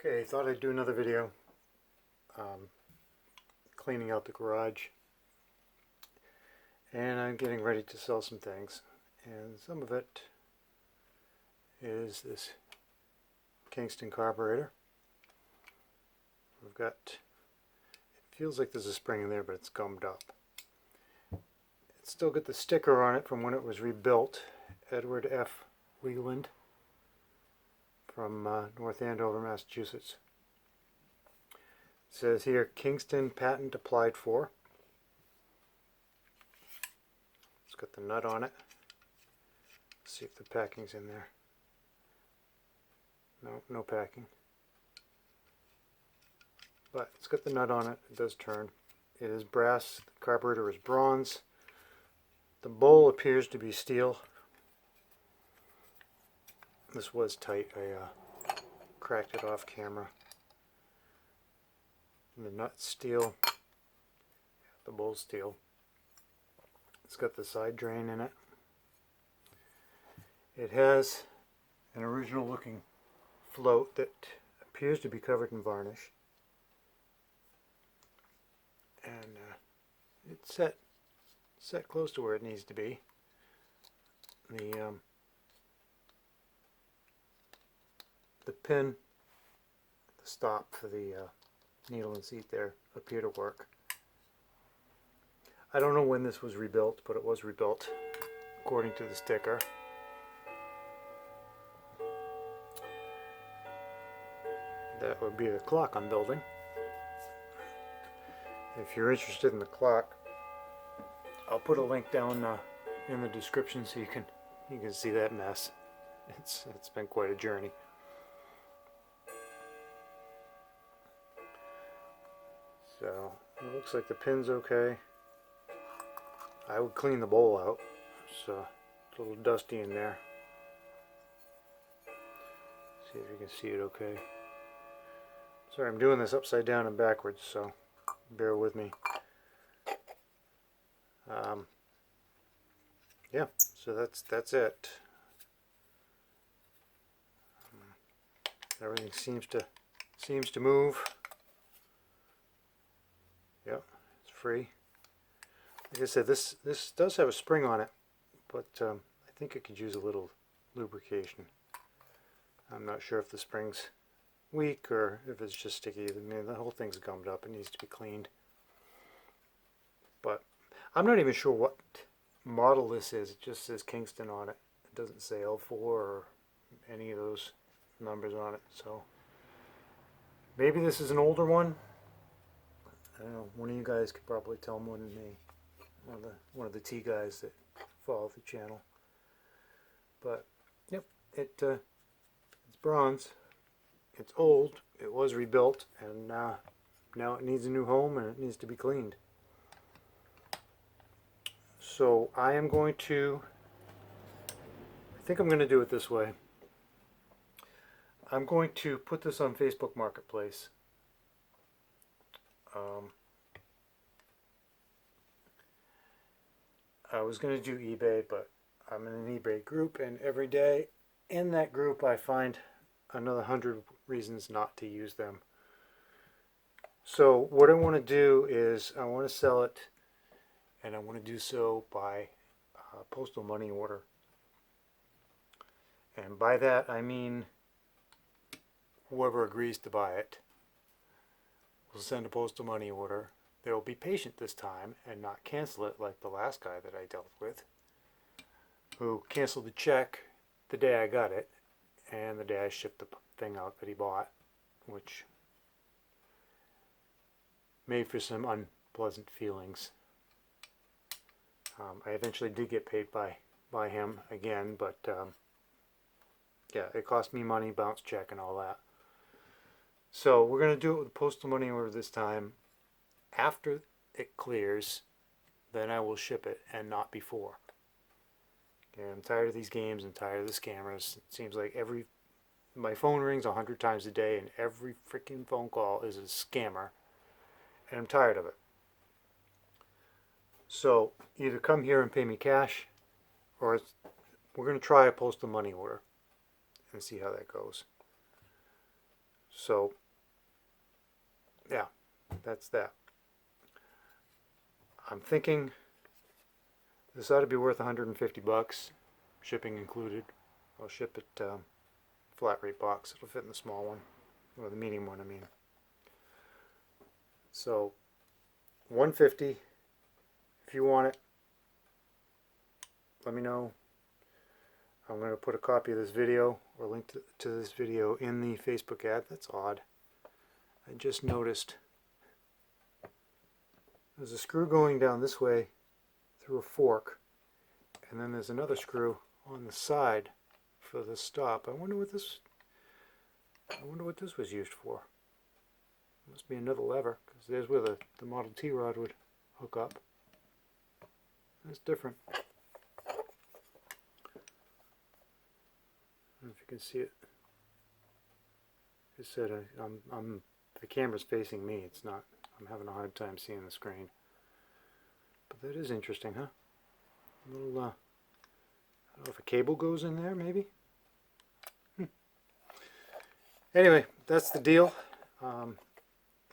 Okay, thought I'd do another video cleaning out the garage, and I'm getting ready to sell some things, and some of it is this Kingston carburetor. We've got, it feels like there's a spring in there, but it's gummed up. It's still got the sticker on it from when it was rebuilt. Edward F. Leland from North Andover, Massachusetts. It says here, Kingston patent applied for. It's got the nut on it. Let's see if the packing's in there. No, no packing. But it's got the nut on it. It does turn. It is brass. The carburetor is bronze. The bowl appears to be steel. This was tight. I cracked it off camera. And the nut's steel. The bowl's steel. It's got the side drain in it. It has an original looking float that appears to be covered in varnish. And it's set close to where it needs to be. The pin, the stop for the needle and seat there appear to work. I don't know when this was rebuilt, but it was rebuilt according to the sticker. That would be the clock I'm building. If you're interested in the clock, I'll put a link down in the description so you can see that mess. It's been quite a journey. So it looks like the pin's okay. I would clean the bowl out. It's a little dusty in there. See if you can see it okay. Sorry, I'm doing this upside down and backwards, so bear with me. Yeah, so that's it. Everything seems to move. Yep, it's free. Like I said, this does have a spring on it, but I think it could use a little lubrication. I'm not sure if the spring's weak or if it's just sticky. I mean, the whole thing's gummed up. It needs to be cleaned. But I'm not even sure what model this is. It just says Kingston on it. It doesn't say L4 or any of those numbers on it. So maybe this is an older one. I don't know. One of you guys could probably tell more than me. One of the T guys that follow the channel. But yep, it's bronze. It's old. It was rebuilt, and now it needs a new home and it needs to be cleaned. So I think I'm going to do it this way. I'm going to put this on Facebook Marketplace. I was going to do eBay, but I'm in an eBay group, and every day in that group I find another 100 reasons not to use them. So what I want to do is I want to sell it, and I want to do so by postal money order. And by that I mean whoever agrees to buy it will send a postal money order. They will be patient this time and not cancel it like the last guy that I dealt with, who canceled the check the day I got it and the day I shipped the thing out that he bought, which made for some unpleasant feelings. I eventually did get paid by him again, but yeah, it cost me money, bounce check and all that. So we're going to do it with postal money order this time. After it clears, then I will ship it, and not before. Okay, I'm tired of these games and tired of the scammers. It seems like my phone rings 100 times a day, and every freaking phone call is a scammer, and I'm tired of it. So either come here and pay me cash, or we're going to try a postal money order and see how that goes. So yeah, that's that. I'm thinking this ought to be worth 150 bucks, shipping included. I'll ship it flat rate box. It'll fit in the small one, or the medium one, I mean. So 150. If you want it, let me know. I'm going to put a copy of this video or link to this video in the Facebook ad. That's odd. I just noticed there's a screw going down this way through a fork, and then there's another screw on the side for the stop. I wonder what this was used for. Must be another lever, because there's where the Model T rod would hook up. That's different. I don't know if you can see it. Like I said, the camera's facing me. It's not. I'm having a hard time seeing the screen. But that is interesting, huh? A little. I don't know if a cable goes in there, maybe. Anyway, that's the deal.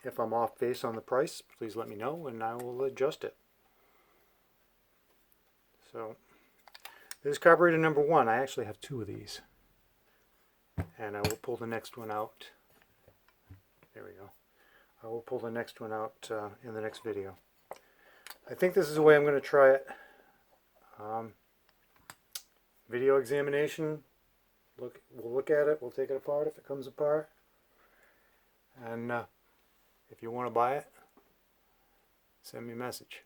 If I'm off base on the price, please let me know, and I will adjust it. So, this is carburetor number 1. I actually have 2 of these. And I will pull the next one out. There we go. I will pull the next one out in the next video. I think this is the way I'm going to try it. Video examination. We'll look at it. We'll take it apart if it comes apart. And if you want to buy it, send me a message.